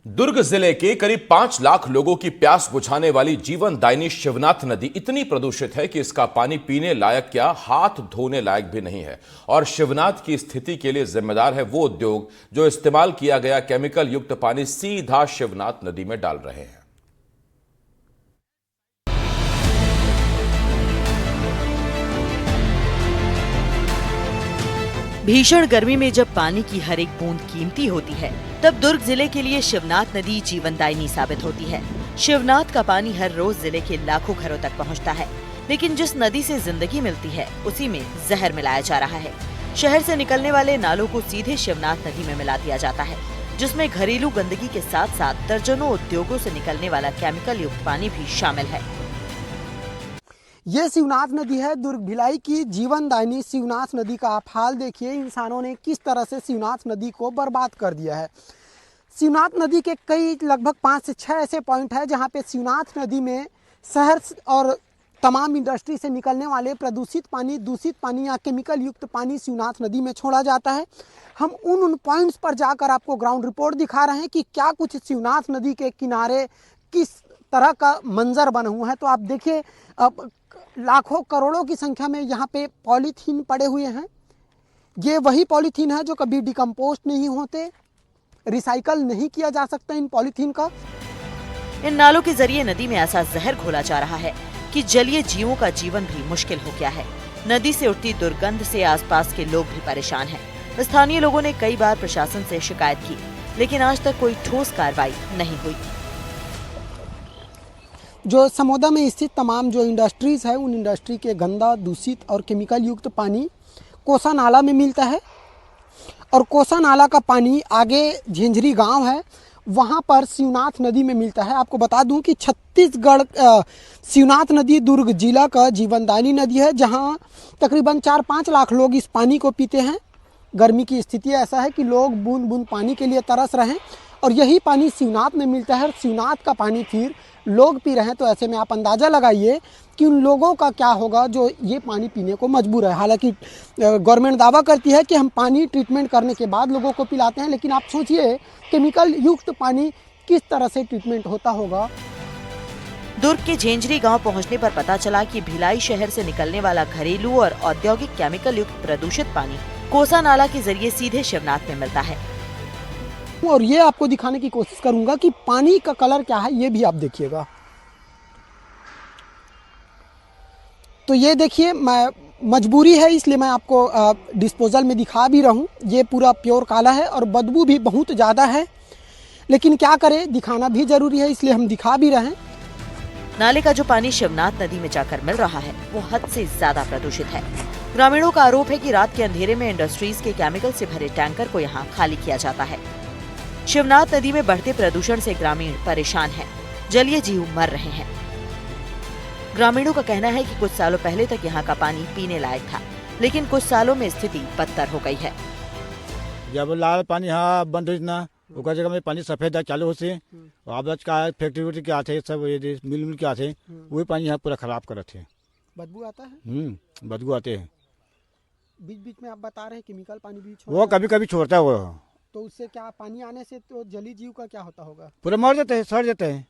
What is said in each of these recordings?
दुर्ग जिले के करीब 5 लाख लोगों की प्यास बुझाने वाली जीवनदायिनी शिवनाथ नदी इतनी प्रदूषित है कि इसका पानी पीने लायक क्या हाथ धोने लायक भी नहीं है। और शिवनाथ की स्थिति के लिए जिम्मेदार है वो उद्योग जो इस्तेमाल किया गया केमिकल युक्त पानी सीधा शिवनाथ नदी में डाल रहे हैं। भीषण गर्मी में जब पानी की हर एक बूंद कीमती होती है, तब दुर्ग जिले के लिए शिवनाथ नदी जीवनदायिनी साबित होती है। शिवनाथ का पानी हर रोज जिले के लाखों घरों तक पहुंचता है, लेकिन जिस नदी से जिंदगी मिलती है उसी में जहर मिलाया जा रहा है। शहर से निकलने वाले नालों को सीधे शिवनाथ नदी में मिला दिया जाता है, जिसमें घरेलू गंदगी के साथ साथ दर्जनों उद्योगों से निकलने वाला केमिकल युक्त पानी भी शामिल है। ये शिवनाथ नदी है, दुर्ग भिलाई की जीवनदायिनी शिवनाथ नदी का आप हाल देखिए। इंसानों ने किस तरह से शिवनाथ नदी को बर्बाद कर दिया है। शिवनाथ नदी के कई लगभग 5 से 6 ऐसे पॉइंट है जहाँ पे शिवनाथ नदी में शहर और तमाम इंडस्ट्री से निकलने वाले प्रदूषित पानी, दूषित पानी या केमिकल युक्त पानी शिवनाथ नदी में छोड़ा जाता है। हम उन पॉइंट्स पर जाकर आपको ग्राउंड रिपोर्ट दिखा रहे हैं कि क्या कुछ शिवनाथ नदी के किनारे किस तरह का मंजर बना हुआ है। तो आप देखिए, अब लाखों करोड़ों की संख्या में यहाँ पे पॉलीथीन पड़े हुए हैं। ये वही पॉलीथीन है जो कभी डिकम्पोस्ट नहीं होते, रिसाइकल नहीं किया जा सकता इन पॉलीथीन का। इन नालों के जरिए नदी में ऐसा जहर घोला जा रहा है कि जलीय जीवों का जीवन भी मुश्किल हो गया है। नदी से उठती दुर्गंध से आसपास के लोग भी परेशान हैं। स्थानीय लोगों ने कई बार प्रशासन से शिकायत की, लेकिन आज तक कोई ठोस कार्रवाई नहीं हुई। जो समोदा में स्थित तमाम जो इंडस्ट्रीज़ है, उन इंडस्ट्री के गंदा, दूषित और केमिकल युक्त पानी कोसा नाला में मिलता है। और कोसा नाला का पानी आगे झिंझरी गांव है, वहां पर शिवनाथ नदी में मिलता है। आपको बता दूं कि छत्तीसगढ़ शिवनाथ नदी दुर्ग जिला का जीवनदायिनी नदी है, जहां तकरीबन 4-5 लाख लोग इस पानी को पीते हैं। गर्मी की स्थिति ऐसा है कि लोग बूंद बूंद पानी के लिए तरस रहे हैं और यही पानी शिवनाथ में मिलता है। शिवनाथ का पानी फिर लोग पी रहे हैं, तो ऐसे में आप अंदाज़ा लगाइए कि उन लोगों का क्या होगा जो ये पानी पीने को मजबूर है। हालांकि गवर्नमेंट दावा करती है कि हम पानी ट्रीटमेंट करने के बाद लोगों को पिलाते हैं, लेकिन आप सोचिए केमिकल युक्त पानी किस तरह से ट्रीटमेंट होता होगा। दुर्ग के झेंझरी गांव पहुंचने पर पता चला कि भिलाई शहर से निकलने वाला घरेलू और औद्योगिक केमिकल युक्त प्रदूषित पानी कोसा नाला के जरिए सीधे शिवनाथ में मिलता है। और ये आपको दिखाने की कोशिश करूंगा कि पानी का कलर क्या है, ये भी आप देखिएगा। तो ये देखिए, मैं मजबूरी है इसलिए मैं आपको डिस्पोजल में दिखा भी रहा हूँ। ये पूरा प्योर काला है और बदबू भी बहुत ज़्यादा है, लेकिन क्या करें, दिखाना भी जरूरी है, इसलिए हम दिखा भी रहे हैं। नाले का जो पानी शिवनाथ नदी में जाकर मिल रहा है वो हद से ज्यादा प्रदूषित है। ग्रामीणों का आरोप है कि रात के अंधेरे में इंडस्ट्रीज के केमिकल से भरे टैंकर को यहाँ खाली किया जाता है। शिवनाथ नदी में बढ़ते प्रदूषण से ग्रामीण परेशान हैं, जलीय जीव मर रहे हैं। ग्रामीणों का कहना है कि कुछ सालों पहले तक यहाँ का पानी पीने लायक था, लेकिन कुछ सालों में स्थिति बदतर हो गई है। जब लाल पानी यहाँ बंद हुई ना, उसका जगह में पानी सफेद चालू होते, अब का फैक्ट्री के आते सब मिल के आते, वही पानी यहाँ पूरा खराब करते हैं। बदबू आता है। बदबू आते हैं। बीच बीच में आप बता रहे हैं केमिकल पानी भी वो कभी कभी छोड़ता है वो, तो उससे क्या पानी आने से तो जलीय जीव का क्या होता होगा? पूरा मर जाते हैं, सड़ जाते हैं।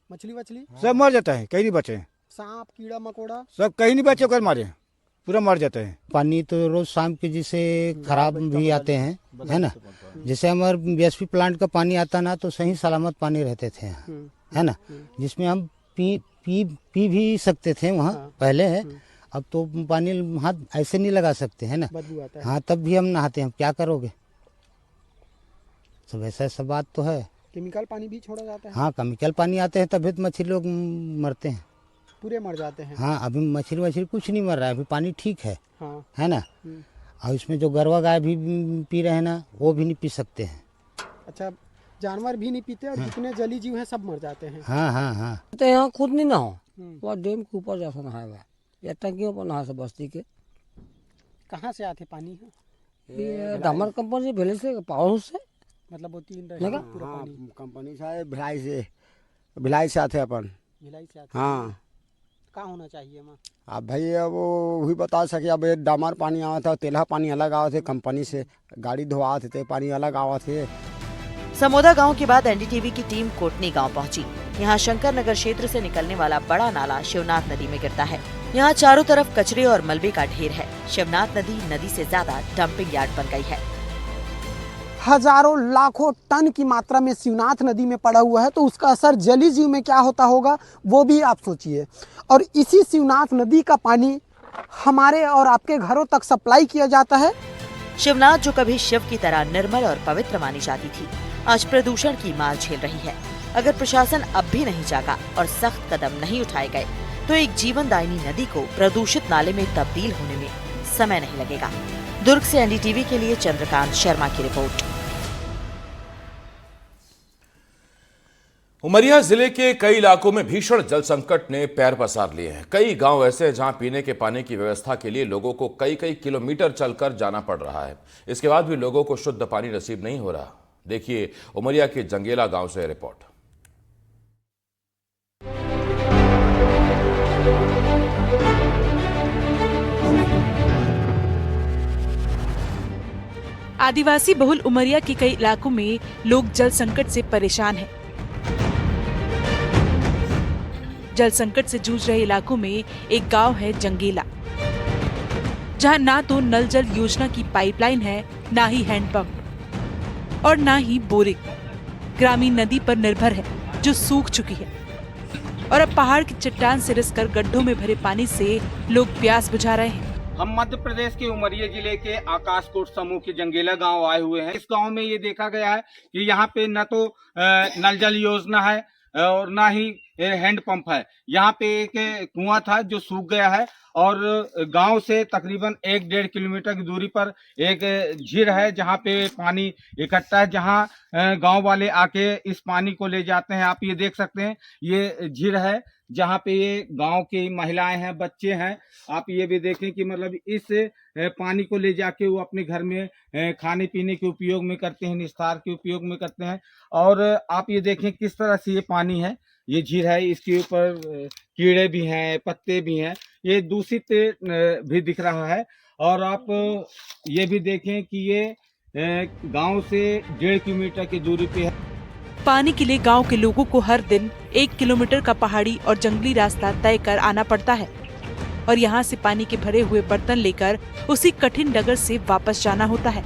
मछली वछली सब मर जाता है, कहीं नहीं बचे। सांप कीड़ा मकोड़ा सब कहीं नहीं बचे, कर मारे पूरा मर जाते हैं। पानी तो रोज शाम के जिसे खराब भी आते हैं, है ना। जैसे हमारे बीएसपी प्लांट का पानी आता ना, तो सही सलामत पानी रहते थे, है ना, जिसमें हम पी भी सकते थे वहाँ पहले है। अब तो पानी हाथ ऐसे नहीं लगा सकते, है ना। हाँ, तब भी हम नहाते हैं, क्या करोगे। सब ऐसा सब बात तो है। केमिकल पानी भी छोड़ा जाता है। हाँ, केमिकल पानी आते हैं, तभी तो मछली लोग मरते हैं, पूरे मर जाते हैं। हाँ, अभी मछली कुछ नहीं मर रहा है, अभी पानी ठीक है, हाँ। है ना। और इसमें जो गरवा गाय भी पी रहे हैं ना, वो भी नहीं पी सकते हैं। अच्छा, जानवर भी नहीं पीते और जितने जलीय जीव हैं सब मर जाते हैं। हाँ हाँ हाँ। तो यहाँ खुद नहीं ना हो, वह डैम के ऊपर जैसा नहाएगा या टंकियों पर नहा से बस्ती के। कहाँ से आते पानी है? ये डामर कंपनी भेले से पावर हाउस से, मतलब वो 3 पूरा पानी कंपनी से भिलाई से आते अपन। भिलाई से आते। हाँ, क्या होना चाहिए माँ? अब भाई अब वही बता सके। अब ये डामर पानी आवा था, तेलहा पानी अलग आवा थे कंपनी से, गाड़ी धोआ थे पानी अलग आवा थे। समोदा गांव के बाद एनडीटीवी की टीम कोटनी गांव पहुंची। यहां शंकर नगर क्षेत्र से निकलने वाला बड़ा नाला शिवनाथ नदी में गिरता है। यहां चारों तरफ कचरे और मलबे का ढेर है। शिवनाथ नदी से ज्यादा डंपिंग यार्ड बन गई है। हजारों लाखों टन की मात्रा में शिवनाथ नदी में पड़ा हुआ है, तो उसका असर जलीय जीव में क्या होता होगा वो भी आप सोचिए। और इसी शिवनाथ नदी का पानी हमारे और आपके घरों तक सप्लाई किया जाता है। शिवनाथ जो कभी शिव की तरह निर्मल और पवित्र मानी जाती थी, आज प्रदूषण की मार झेल रही है। अगर प्रशासन अब भी नहीं जागा और सख्त कदम नहीं उठाए गए तो एक जीवनदायिनी नदी को प्रदूषित नाले में तब्दील होने में समय नहीं लगेगा। दुर्ग से एनडीटीवी के लिए चंद्रकांत शर्मा की रिपोर्ट। उमरिया जिले के कई इलाकों में भीषण जल संकट ने पैर पसार लिए हैं। कई गांव ऐसे हैं जहां पीने के पानी की व्यवस्था के लिए लोगों को कई किलोमीटर चलकर जाना पड़ रहा है। इसके बाद भी लोगों को शुद्ध पानी नसीब नहीं हो रहा। देखिए उमरिया के जंगेला गांव से रिपोर्ट। आदिवासी बहुल उमरिया के कई इलाकों में लोग जल संकट से परेशान हैं। जल संकट से जूझ रहे इलाकों में एक गांव है जंगेला, जहां ना तो नल जल योजना की पाइपलाइन है, ना ही हैंडपंप और ना ही बोरिंग। ग्रामीण नदी पर निर्भर है जो सूख चुकी है और अब पहाड़ की चट्टान से रिसकर गड्ढों में भरे पानी से लोग प्यास बुझा रहे हैं। हम मध्य प्रदेश के उमरिया जिले के आकाशकोट समूह के जंगेला गांव आए हुए हैं। इस गांव में ये देखा गया है कि यहाँ पे न तो नल जल योजना है और ना ही हैंडपंप है। यहाँ पे एक कुआं था जो सूख गया है और गांव से तकरीबन 1-1.5 किलोमीटर की दूरी पर एक झील है जहाँ पे पानी इकट्ठा है, जहाँ गांव वाले आके इस पानी को ले जाते हैं। आप ये देख सकते हैं, ये झील है जहाँ पे ये गांव की महिलाएं हैं, बच्चे हैं। आप ये भी देखें कि मतलब इस पानी को ले जाके वो अपने घर में खाने पीने के उपयोग में करते हैं, निस्तार के उपयोग में करते हैं। और आप ये देखें किस तरह से ये पानी है, ये झील है, इसके ऊपर कीड़े भी हैं, पत्ते भी हैं, ये दूषित भी दिख रहा है। और आप ये भी देखें कि ये गांव से 1.5 किलोमीटर की दूरी पे है। पानी के लिए गांव के लोगों को हर दिन 1 किलोमीटर का पहाड़ी और जंगली रास्ता तय कर आना पड़ता है और यहाँ से पानी के भरे हुए बर्तन लेकर उसी कठिन डगर से वापस जाना होता है।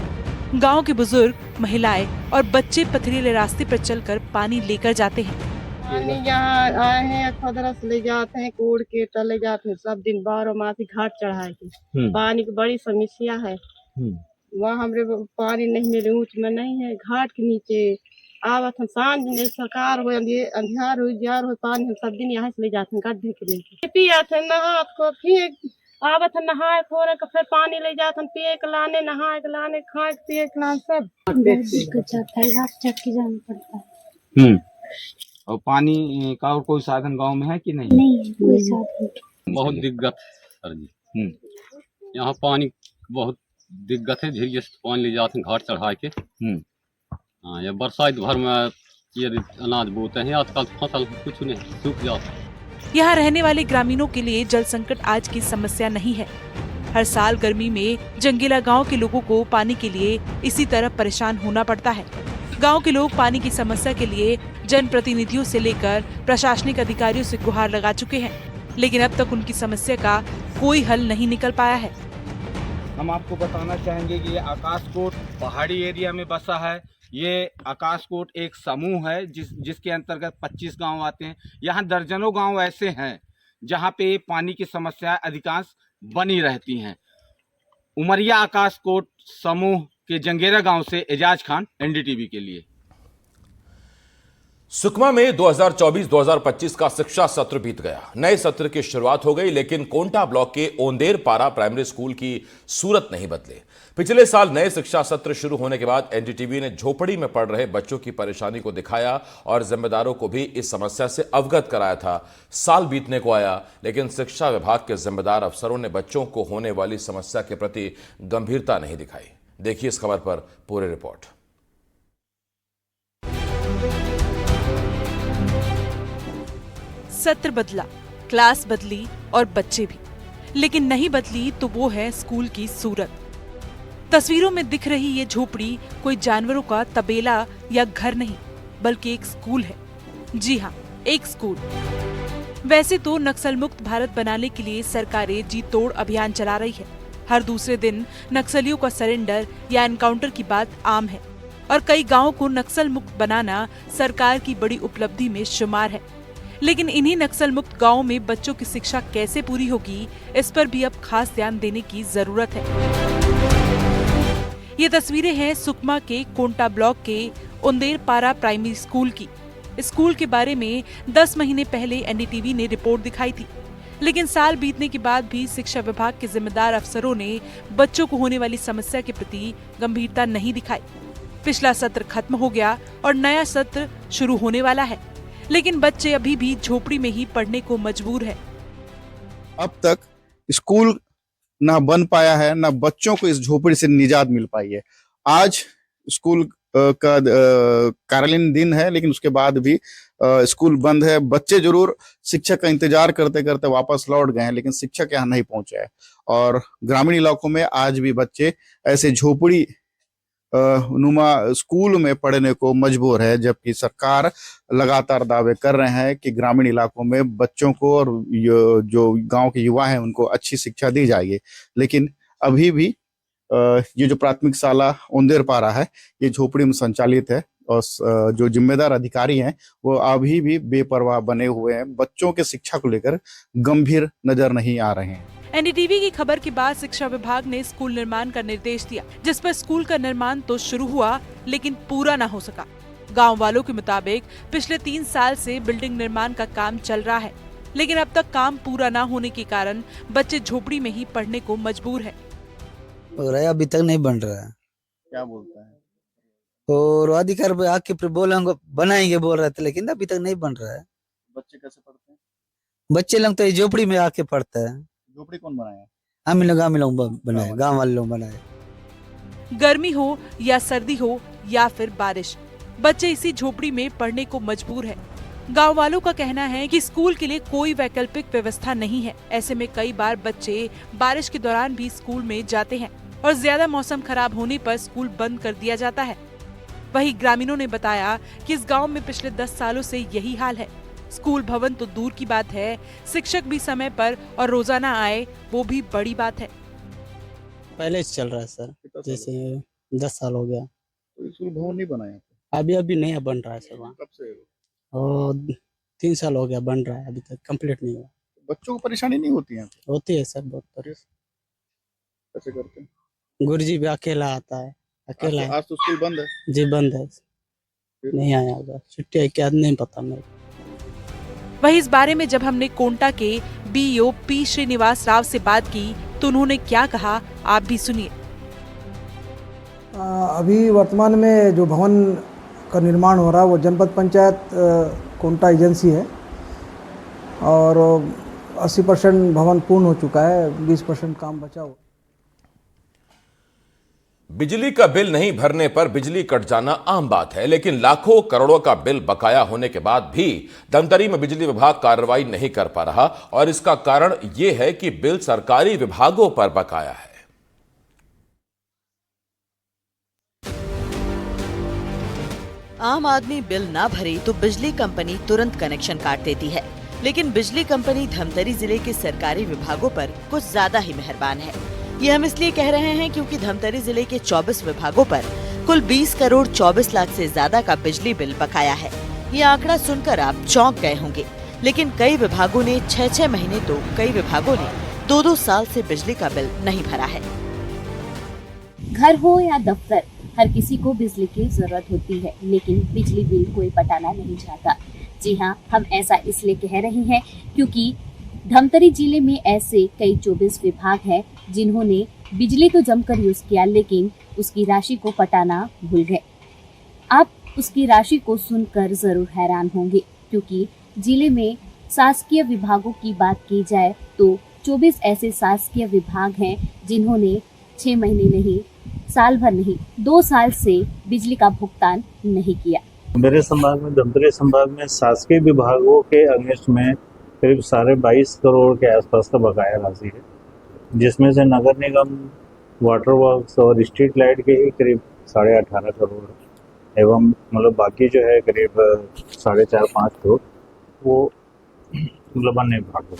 गांव के बुजुर्ग, महिलाएं और बच्चे पथरीले रास्ते पर चलकर पानी लेकर जाते हैं। पानी यहाँ आए हैं, खदरस ले जाते हैं, कोड़ के तले जाते हैं, सब दिन 12 मासी घाट चढ़ाए के। पानी की बड़ी समस्या है। वहाँ हमरे पानी नहीं मिले, ऊँच में नहीं है, घाट के नीचे आवत हम सांझ में सरकार हो अंधियार हो जार हो, पानी हम सब दिन यहाँ से ले जाते हैं गड्ढे के लेके। पिया थे नहा को फिर आवत है, नहाए खोने का फिर पानी ले जाते हैं, पिए के लाने, नहाए के लाने, खाए के पिए के लाने, सब चढ़ के जाना पड़ता है। और पानी का और कोई साधन गांव में है कि नहीं? नहीं कोई साधन। बहुत दिक्कत सर जी। यहाँ पानी बहुत दिक्कत है। झील से पानी ले जाते हैं घाट चढ़ा के। हाँ, ये बरसात भर में ये अनाज बोते हैं, आजकल फसल कुछ नहीं, सूख जाता है। यहाँ रहने वाले ग्रामीणों के लिए जल संकट आज की समस्या नहीं है। हर साल गर्मी में जंगेला गांव के लोगों को पानी के लिए इसी तरह परेशान होना पड़ता है। गांव के लोग पानी की समस्या के लिए जनप्रतिनिधियों से लेकर प्रशासनिक अधिकारियों से गुहार लगा चुके हैं, लेकिन अब तक उनकी समस्या का कोई हल नहीं निकल पाया है। हम आपको बताना चाहेंगे कि ये आकाशकोट पहाड़ी एरिया में बसा है। ये आकाशकोट एक समूह है जिसके अंतर्गत 25 गांव आते हैं। यहाँ दर्जनों गांव ऐसे हैं जहाँ पे पानी की समस्याएं अधिकांश बनी रहती हैं। उमरिया आकाशकोट समूह के जंगेला गांव से एजाज खान, एनडीटीवी के लिए। सुकमा में 2024-2025 का शिक्षा सत्र बीत गया। नए सत्र की शुरुआत हो गई, लेकिन कोंटा ब्लॉक के ओंदेर पारा प्राइमरी स्कूल की सूरत नहीं बदले। पिछले साल नए शिक्षा सत्र शुरू होने के बाद एनडीटीवी ने झोपड़ी में पढ़ रहे बच्चों की परेशानी को दिखाया और जिम्मेदारों को भी इस समस्या से अवगत कराया था। साल बीतने को आया, लेकिन शिक्षा विभाग के जिम्मेदार अफसरों ने बच्चों को होने वाली समस्या के प्रति गंभीरता नहीं दिखाई। देखिए इस खबर पर पूरी रिपोर्ट। सत्र बदला, क्लास बदली और बच्चे भी, लेकिन नहीं बदली तो वो है स्कूल की सूरत। तस्वीरों में दिख रही ये झोपड़ी कोई जानवरों का तबेला या घर नहीं, बल्कि एक स्कूल है। जी हाँ, एक स्कूल। वैसे तो नक्सल मुक्त भारत बनाने के लिए सरकारें जी तोड़ अभियान चला रही है। हर दूसरे दिन नक्सलियों का सरेंडर या एनकाउंटर की बात आम है और कई गांवों को नक्सल मुक्त बनाना सरकार की बड़ी उपलब्धि में शुमार है। लेकिन इन्हीं नक्सल मुक्त गांवों में बच्चों की शिक्षा कैसे पूरी होगी, इस पर भी अब खास ध्यान देने की जरूरत है। ये तस्वीरें हैं सुकमा के कोंटा ब्लॉक के उंदेरपारा प्राइमरी स्कूल की। स्कूल के बारे में 10 महीने पहले एनडीटीवी ने रिपोर्ट दिखाई थी, लेकिन साल बीतने के बाद भी शिक्षा विभाग के जिम्मेदार अफसरों ने बच्चों को होने वाली समस्या के प्रति गंभीरता नहीं दिखाई। पिछला सत्र खत्म हो गया और नया सत्र शुरू होने वाला है, लेकिन बच्चे अभी भी झोपड़ी में ही पढ़ने को मजबूर है। अब तक स्कूल ना बन पाया है, ना बच्चों को इस झोपड़ी से निजात मिल पाई है। आज स्कूल का कार्यालयीन दिन है, लेकिन उसके बाद भी स्कूल बंद है। बच्चे जरूर शिक्षक का इंतजार करते करते वापस लौट गए हैं, लेकिन शिक्षक यहाँ नहीं पहुंचे हैं। और ग्रामीण इलाकों में आज भी बच्चे ऐसे झोपड़ी नुमा स्कूल में पढ़ने को मजबूर है, जबकि सरकार लगातार दावे कर रहे हैं कि ग्रामीण इलाकों में बच्चों को और जो गांव के युवा हैं उनको अच्छी शिक्षा दी जाएगी। लेकिन अभी भी ये जो प्राथमिक शाला उंदेरपारा है, ये झोपड़ी में संचालित है और जो जिम्मेदार अधिकारी हैं वो अभी भी बेपरवाह बने हुए हैं। बच्चों के शिक्षा को लेकर गंभीर नजर नहीं आ रहे हैं। एनडीटीवी की खबर के बाद शिक्षा विभाग ने स्कूल निर्माण का निर्देश दिया, जिस पर स्कूल का निर्माण तो शुरू हुआ, लेकिन पूरा न हो सका। गांव वालों के मुताबिक पिछले 3 साल से बिल्डिंग निर्माण का काम चल रहा है, लेकिन अब तक काम पूरा न होने के कारण बच्चे झोपड़ी में ही पढ़ने को मजबूर है। अभी तक नहीं बन रहा है। क्या बोलता है? और अधिकार आके बोलेंगे बनाएंगे बोल रहे थे, लेकिन अभी तक नहीं बन रहा है। बच्चे कैसे पढ़ते हैं? बच्चे लोग तो झोपड़ी में आके पढ़ते हैं। झोपड़ी कौन बनाया? हम लोग बनाए, गाँव वाले लोग बनाए। गर्मी हो या सर्दी हो या फिर बारिश, बच्चे इसी झोपड़ी में पढ़ने को मजबूर है। गांव वालों का कहना है कि स्कूल के लिए कोई वैकल्पिक व्यवस्था नहीं है। ऐसे में कई बार बच्चे बारिश के दौरान भी स्कूल में जाते हैं और ज्यादा मौसम खराब होने पर स्कूल बंद कर दिया जाता है। वहीं ग्रामीणों ने बताया कि इस गांव में पिछले 10 सालों से यही हाल है। स्कूल भवन तो दूर की बात है, शिक्षक भी समय पर और रोजाना आए वो भी बड़ी बात है। पहले से चल रहा है सर, जैसे 10 साल हो गया। तो स्कूल भवन नहीं बनाया? अभी नहीं बन रहा है सर वहाँ। कब से? और 3 साल हो गया बन रहा है, अभी तक कंप्लीट नहीं हुआ। बच्चों को परेशानी नहीं होती है? होती है सर, बहुत परेशानी। कैसे करते हैं? गुरुजी भी अकेला आता है, अकेला। आज तो स्कूल बंद है? जी बंद है, नहीं आया होगा, छुट्टी है क्या नहीं पता मेरे। वहीं इस बारे में जब हमने कोंटा के बीईओ पी श्रीनिवास राव से बात की तो उन्होंने क्या कहा, आप भी सुनिए। अभी वर्तमान में जो भवन का निर्माण हो रहा है वो जनपद पंचायत कोंटा एजेंसी है और 80% भवन पूर्ण हो चुका है, 20% काम बचा हुआ। बिजली का बिल नहीं भरने पर बिजली कट जाना आम बात है, लेकिन लाखों करोड़ों का बिल बकाया होने के बाद भी धमतरी में बिजली विभाग कार्रवाई नहीं कर पा रहा और इसका कारण यह है कि बिल सरकारी विभागों पर बकाया है। आम आदमी बिल ना भरे तो बिजली कंपनी तुरंत कनेक्शन काट देती है, लेकिन बिजली कंपनी धमतरी जिले के सरकारी विभागों पर कुछ ज्यादा ही मेहरबान है। ये हम इसलिए कह रहे हैं क्योंकि धमतरी जिले के 24 विभागों पर कुल 20 करोड़ 24 लाख से ज्यादा का बिजली बिल बकाया है। ये आंकड़ा सुनकर आप चौंक गए होंगे, लेकिन कई विभागों ने 6-6 महीने तो कई विभागों ने 2-2 साल से बिजली का बिल नहीं भरा है। घर हो या दफ्तर, हर किसी को बिजली की जरूरत होती है, लेकिन बिजली बिल कोई पटाना नहीं चाहता। जी हाँ, हम ऐसा इसलिए कह रहे हैं क्योंकि धमतरी जिले में ऐसे कई 24 विभाग हैं जिन्होंने बिजली तो जमकर यूज किया, लेकिन उसकी राशि को पटाना भूल गए। आप उसकी राशि को सुनकर जरूर हैरान होंगे, क्योंकि जिले में शासकीय विभागों की बात की जाए तो 24 ऐसे शासकीय विभाग हैं जिन्होंने 6 महीने नहीं, साल भर नहीं, 2 साल से बिजली का भुगतान नहीं किया। मेरे संभाग में, धमतरी संभाग में शासकीय विभागों के अगेंस्ट में करीब 22.5 करोड़ के आसपास का बकाया राशि है, जिसमें से नगर निगम वाटर वर्क्स और स्ट्रीट लाइट के ही करीब 18.5 करोड़ एवं मतलब बाकी जो है करीब 4.5-5 करोड़ वो मतलब अन्य विभागों।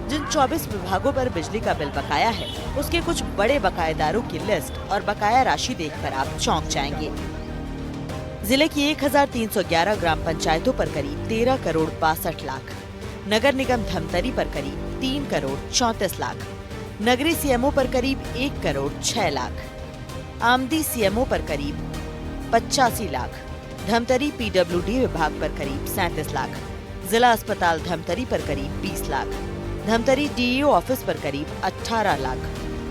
जिन 24 विभागों पर बिजली का बिल बकाया है, उसके कुछ बड़े बकायेदारों की लिस्ट और बकाया राशि देखकर आप चौंक जाएंगे। जिले की 1311 ग्राम पंचायतों पर करीब 13 करोड़ 62 लाख, नगर निगम धमतरी पर करीब 3 करोड़ 34 लाख, नगरीय सीएमओ पर करीब 1 करोड़ 6 लाख, आमदी सीएमओ पर करीब 85 लाख, धमतरी पीडब्ल्यूडी विभाग पर करीब 37 लाख, जिला अस्पताल धमतरी पर करीब 20 लाख, धमतरी डीईओ ऑफिस पर करीब 18 लाख,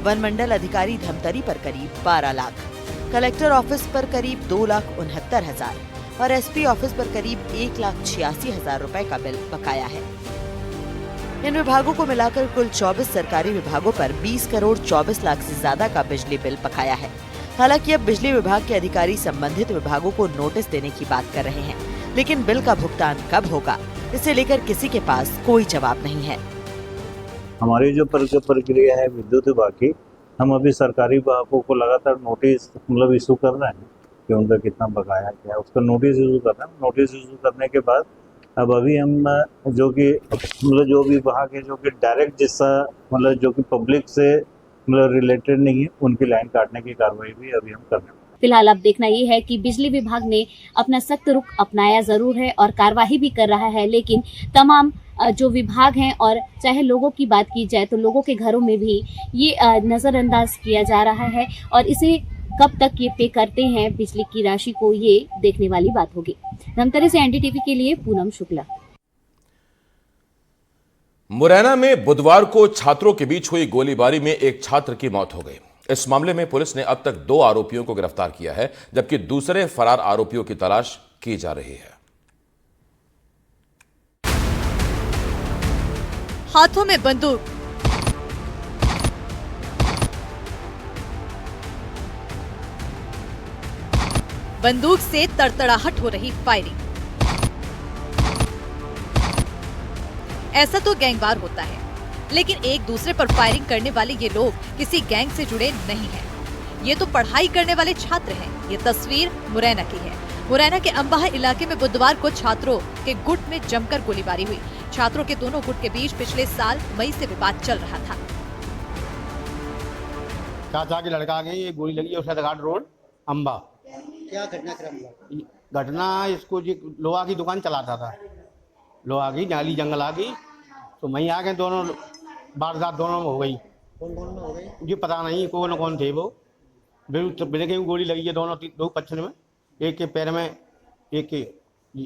वन मंडल अधिकारी धमतरी पर करीब 12 लाख, कलेक्टर ऑफिस पर करीब 2,69,000 और एसपी ऑफिस पर करीब 1,86,000 रुपए का बिल बकाया है। इन विभागों को मिलाकर कुल 24 सरकारी विभागों पर 20 करोड़ 24 लाख से ज्यादा का बिजली बिल बकाया है। हालांकि अब बिजली विभाग के अधिकारी संबंधित विभागों को नोटिस देने की बात कर रहे हैं, लेकिन बिल का भुगतान कब होगा, इसे लेकर किसी के पास कोई जवाब नहीं है। हमारी जो प्रक्रिया है विद्युत विभाग की, हम अभी सरकारी विभागों को लगातार नोटिस मतलब इशू कर रहे हैं कि उनका कितना बकाया क्या है, उसका नोटिस इशू कर रहे हैं। नोटिस इशू करने के बाद अब अभी हम जो कि मतलब जो भी विभाग है जो कि डायरेक्ट जिसका मतलब जो कि पब्लिक से मतलब रिलेटेड नहीं है, उनकी लाइन काटने की कार्रवाई भी अभी हम कर रहे हैं। फिलहाल अब देखना ये है कि बिजली विभाग ने अपना सख्त रुख अपनाया जरूर है और कार्यवाही भी कर रहा है, लेकिन तमाम जो विभाग हैं और चाहे लोगों की बात की जाए तो लोगों के घरों में भी ये नजरअंदाज किया जा रहा है और इसे कब तक ये पे करते हैं बिजली की राशि को, ये देखने वाली बात होगी। धमतरी से एनडीटीवी के लिए पूनम शुक्ला। मुरैना में बुधवार को छात्रों के बीच हुई गोलीबारी में एक छात्र की मौत हो गई। इस मामले में पुलिस ने अब तक 2 आरोपियों को गिरफ्तार किया है, जबकि दूसरे फरार आरोपियों की तलाश की जा रही है। हाथों में बंदूक, बंदूक से तड़तड़ाहट हो रही फायरिंग। ऐसा तो गैंगवार होता है, लेकिन एक दूसरे पर फायरिंग करने वाले ये लोग किसी गैंग से जुड़े नहीं हैं। ये तो पढ़ाई करने वाले छात्र हैं। ये तस्वीर मुरैना की है। मुरैना के अंबाह इलाके में बुधवार को छात्रों के गुट में जमकर गोलीबारी हुई। छात्रों के दोनों गुट के बीच पिछले साल मई से विवाद चल रहा था। चाचा के लड़का के ये गोली लगी है सदघाट रोड अंबा। क्या घटनाक्रम हुआ? घटना इसको जी लोहा की दुकान चलाता था, लोहा की नाली जंगल आ गई तो वहीं आ गए, दोनों वारदात दोनों में हो गई। कौन कौन में हो गई जी पता नहीं कौन कौन थे वो। बिल्कुल गोली लगी है दोनों 2 पक्षन में, एक के पैर में, एक के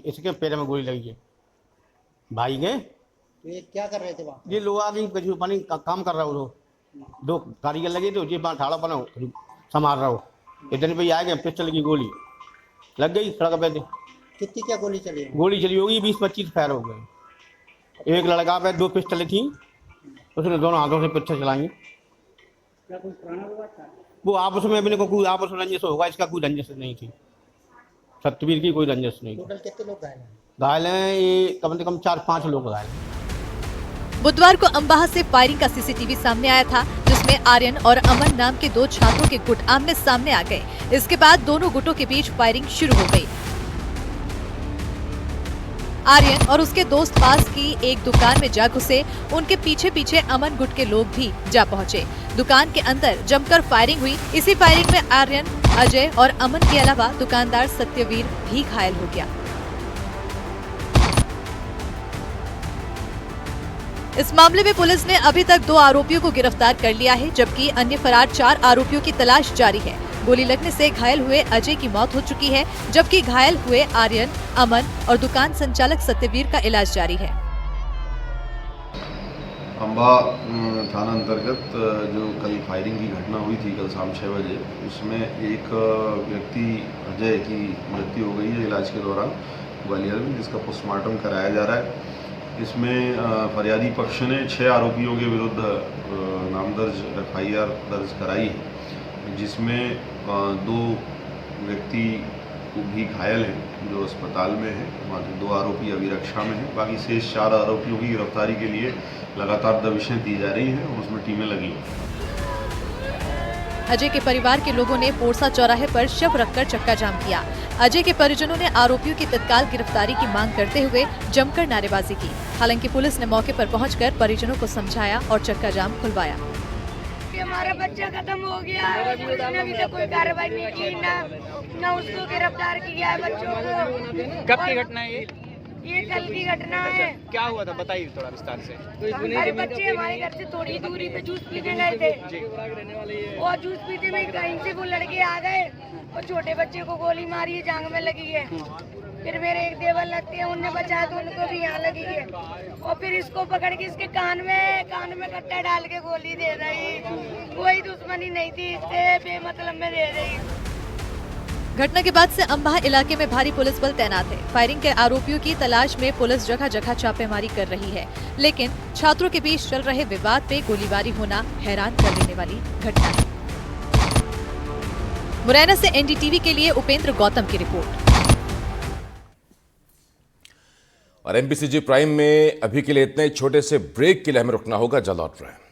इसके पैर में गोली लगी है। भाई गए तो ये क्या कर रहे थे वहाँ? ये लोहा की पानी का काम कर रहा हो, 2 कारीगर लगे थे, जी ठाड़ा बना संभाल रहा हो। इतने पे आ गए, पिस्टल की गोली लग गई सड़क पे। कितनी क्या गोली चली? गोली चली होगी 20-25 फायर हो गए। एक लड़का पे 2 पिस्टलें थी, उसने दोनों हाथों से पिस्टल चलाई। क्या कोई पुराना हुआ था? वो आपस में अपने को कोई आपस में रंजिश होगा, इसका कोई रंजिश नहीं थी। सतवीर की कोई रंजिश नहीं। टोटल कितने लोग घायल हैं? घायल हैं ये कम से कम 4-5 लोग घायल हैं। बुधवार को अंबाह से फायरिंग का सीसीटीवी सामने आया था, जिसमें आर्यन और अमन नाम के 2 छात्रों के गुट आमने सामने आ गए। इसके बाद दोनों गुटों के बीच फायरिंग शुरू हो गई। आर्यन और उसके दोस्त पास की एक दुकान में जा घुसे। उनके पीछे पीछे अमन गुट के लोग भी जा पहुंचे। दुकान के अंदर जमकर फायरिंग हुई। इसी फायरिंग में आर्यन, अजय और अमन के अलावा दुकानदार सत्यवीर भी घायल हो गया। इस मामले में पुलिस ने अभी तक 2 आरोपियों को गिरफ्तार कर लिया है, जबकि अन्य फरार 4 आरोपियों की तलाश जारी है। गोली लगने से घायल हुए अजय की मौत हो चुकी है, जबकि घायल हुए आर्यन, अमन और दुकान संचालक सत्यवीर का इलाज जारी है। अंबा थाना अंतर्गत जो कल फायरिंग की घटना हुई थी कल शाम 6 बजे, उसमें एक व्यक्ति अजय की मृत्यु हो गई है इलाज के दौरान ग्वालियर में, जिसका पोस्टमार्टम कराया जा रहा है। इसमें फरियादी पक्ष ने 6 आरोपियों के विरुद्ध नामदर्ज FIR दर्ज कराई है, जिसमें 2 व्यक्ति भी घायल हैं जो अस्पताल में हैं। 2 आरोपी अभी रक्षा में हैं। बाकी शेष 4 आरोपियों की गिरफ्तारी के लिए लगातार दबिशें दी जा रही हैं और उसमें टीमें लगी हैं। अजय के परिवार के लोगों ने पोरसा चौराहे पर शव रखकर चक्का जाम किया। अजय के परिजनों ने आरोपियों की तत्काल गिरफ्तारी की मांग करते हुए जमकर नारेबाजी की। हालांकि पुलिस ने मौके पर पहुंचकर परिजनों को समझाया और चक्का जाम खुलवाया। हमारा बच्चा खत्म हो गया है, उसने अभी तक कोई कार्रवाई नहीं की, ना उसको गिरफ्तार किया है बच्चों को। कब की घटना है ये कल की घटना है। क्या हुआ था बताइए थोड़ा विस्तार से। हमारे बच्चे हमारे घर से थोड़ी दूरी पे जूस पीने गए थे और जूस पीते में कहीं से वो लड़के आ गए और छोटे बच्चे को गोली मारी है, जांघ में लगी है। फिर मेरे एक देवर लगते हैं, उनने बचाया तो उनको भी यहाँ लगी है और फिर इसको पकड़ के इसके कान में कट्टा डाल के गोली दे रही। कोई दुश्मनी नहीं थी इससे, बेमतलब में दे रही। घटना के बाद से अंबाह इलाके में भारी पुलिस बल तैनात है। फायरिंग के आरोपियों की तलाश में पुलिस जगह जगह छापेमारी कर रही है, लेकिन छात्रों के बीच चल रहे विवाद पे गोलीबारी होना हैरान कर देने वाली घटना है। मुरैना से एनडीटीवी के लिए उपेंद्र गौतम की रिपोर्ट। और एमपीसीजी प्राइम में अभी के लिए इतने छोटे से ब्रेक के लिए हमें रुकना होगा, जल्द लौट रहे हैं।